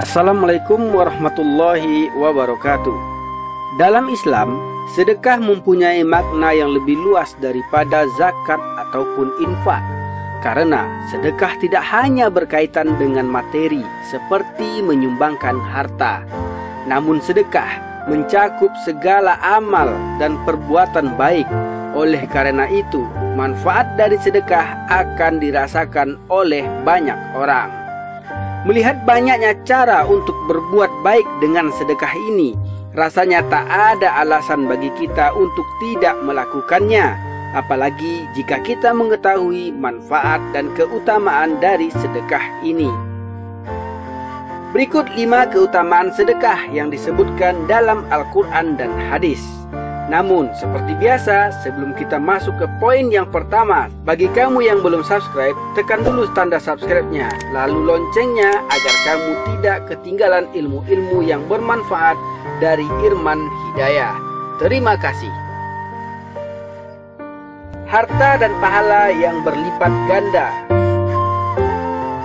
Assalamualaikum warahmatullahi wabarakatuh. Dalam Islam, sedekah mempunyai makna yang lebih luas daripada zakat ataupun infak. Karena sedekah tidak hanya berkaitan dengan materi seperti menyumbangkan harta. Namun sedekah mencakup segala amal dan perbuatan baik. Oleh karena itu, manfaat dari sedekah akan dirasakan oleh banyak orang. Melihat banyaknya cara untuk berbuat baik dengan sedekah ini, rasanya tak ada alasan bagi kita untuk tidak melakukannya, apalagi jika kita mengetahui manfaat dan keutamaan dari sedekah ini. Berikut 5 keutamaan sedekah yang disebutkan dalam Al-Quran dan hadis. Namun, seperti biasa, sebelum kita masuk ke poin yang pertama, bagi kamu yang belum subscribe, tekan dulu tanda subscribe-nya, lalu loncengnya agar kamu tidak ketinggalan ilmu-ilmu yang bermanfaat dari Irman Hidayah. Terima kasih. Harta dan pahala yang berlipat ganda.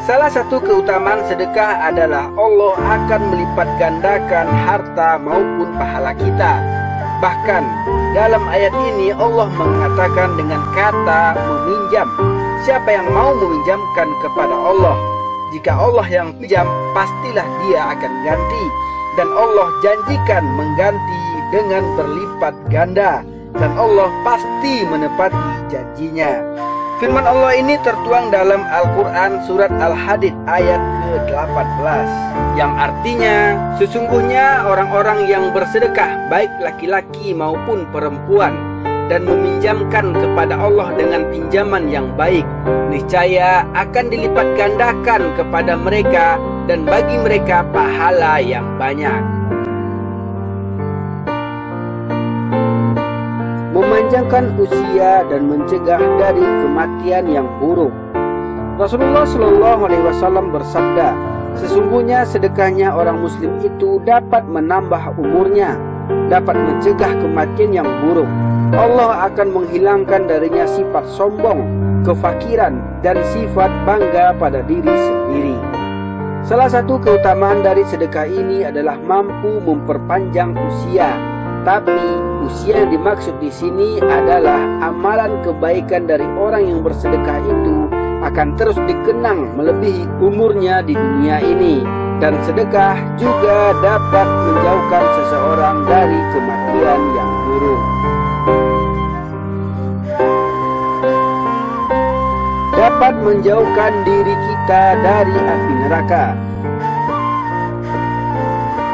Salah satu keutamaan sedekah adalah Allah akan melipat gandakan harta maupun pahala kita. Bahkan dalam ayat ini Allah mengatakan dengan kata meminjam. Siapa yang mau meminjamkan kepada Allah, jika Allah yang pinjam, pastilah dia akan ganti. Dan Allah janjikan mengganti dengan berlipat ganda, dan Allah pasti menepati janjinya. Firman Allah ini tertuang dalam Al-Quran surat Al-Hadid ayat ke-18, yang artinya, sesungguhnya orang-orang yang bersedekah, baik laki-laki maupun perempuan, dan meminjamkan kepada Allah dengan pinjaman yang baik, niscaya akan dilipat gandakan kepada mereka dan bagi mereka pahala yang banyak. Memanjangkan usia dan mencegah dari kematian yang buruk. Rasulullah SAW bersabda, sesungguhnya sedekahnya orang muslim itu dapat menambah umurnya, dapat mencegah kematian yang buruk. Allah akan menghilangkan darinya sifat sombong, kefakiran, dan sifat bangga pada diri sendiri. Salah satu keutamaan dari sedekah ini adalah mampu memperpanjang usia. Tapi usia yang dimaksud di sini adalah amalan kebaikan dari orang yang bersedekah itu akan terus dikenang melebihi umurnya di dunia ini. Dan sedekah juga dapat menjauhkan seseorang dari kematian yang buruk. Dapat menjauhkan diri kita dari api neraka.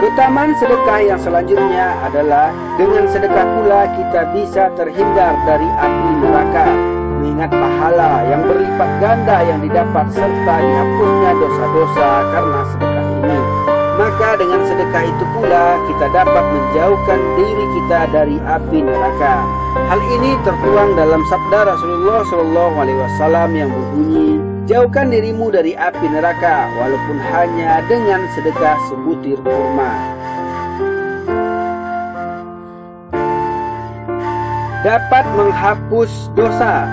Keutamaan sedekah yang selanjutnya adalah dengan sedekah pula kita bisa terhindar dari api neraka, mengingat pahala yang berlipat ganda yang didapat serta dihapusnya dosa-dosa karena sedekah ini. Maka dengan sedekah itu pula kita dapat menjauhkan diri kita dari api neraka. Hal ini tertuang dalam sabda Rasulullah SAW yang berbunyi, jauhkan dirimu dari api neraka walaupun hanya dengan sedekah sebutir kurma. Dapat menghapus dosa.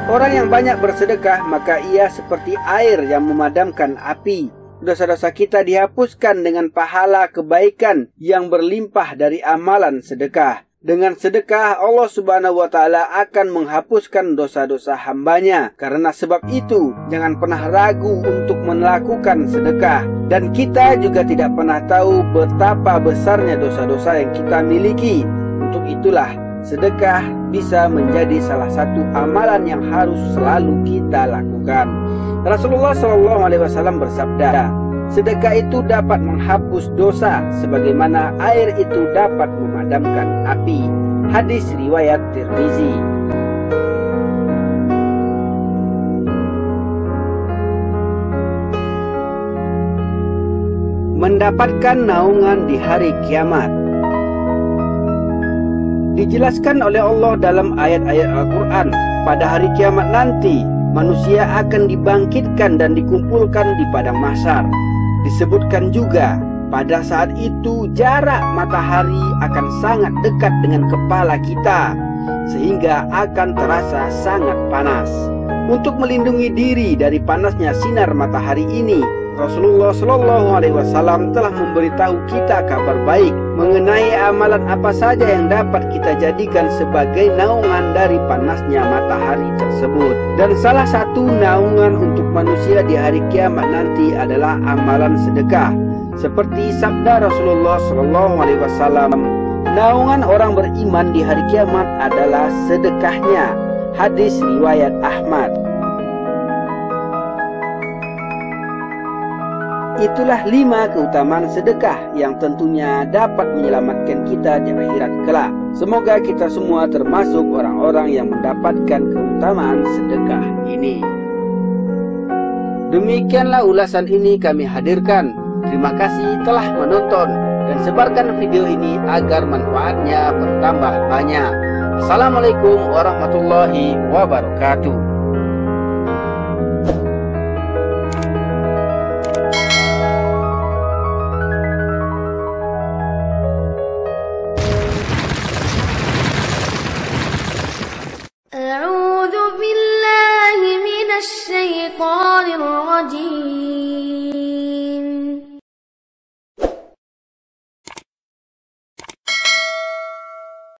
Orang yang banyak bersedekah maka ia seperti air yang memadamkan api. Dosa-dosa kita dihapuskan dengan pahala kebaikan yang berlimpah dari amalan sedekah. Dengan sedekah, Allah Subhanahu wa Ta'ala akan menghapuskan dosa-dosa hambanya. Karena sebab itu, jangan pernah ragu untuk melakukan sedekah. Dan kita juga tidak pernah tahu betapa besarnya dosa-dosa yang kita miliki. Untuk itulah, sedekah bisa menjadi salah satu amalan yang harus selalu kita lakukan. Rasulullah SAW bersabda, sedekah itu dapat menghapus dosa sebagaimana air itu dapat memadamkan api. Hadis riwayat Tirmizi. Mendapatkan naungan di hari kiamat. Dijelaskan oleh Allah dalam ayat-ayat Al-Quran, pada hari kiamat nanti manusia akan dibangkitkan dan dikumpulkan di padang mahsyar. Disebutkan juga, pada saat itu jarak matahari akan sangat dekat dengan kepala kita, sehingga akan terasa sangat panas. Untuk melindungi diri dari panasnya sinar matahari ini, Rasulullah Shallallahu Alaihi Wasallam telah memberitahu kita kabar baik mengenai amalan apa saja yang dapat kita jadikan sebagai naungan dari panasnya matahari tersebut. Dan salah satu naungan untuk manusia di hari kiamat nanti adalah amalan sedekah. Seperti sabda Rasulullah Shallallahu Alaihi Wasallam, naungan orang beriman di hari kiamat adalah sedekahnya. Hadis riwayat Ahmad. Itulah 5 keutamaan sedekah yang tentunya dapat menyelamatkan kita di akhirat kelak. Semoga kita semua termasuk orang-orang yang mendapatkan keutamaan sedekah ini. Demikianlah ulasan ini kami hadirkan. Terima kasih telah menonton dan sebarkan video ini agar manfaatnya bertambah banyak. Assalamualaikum warahmatullahi wabarakatuh.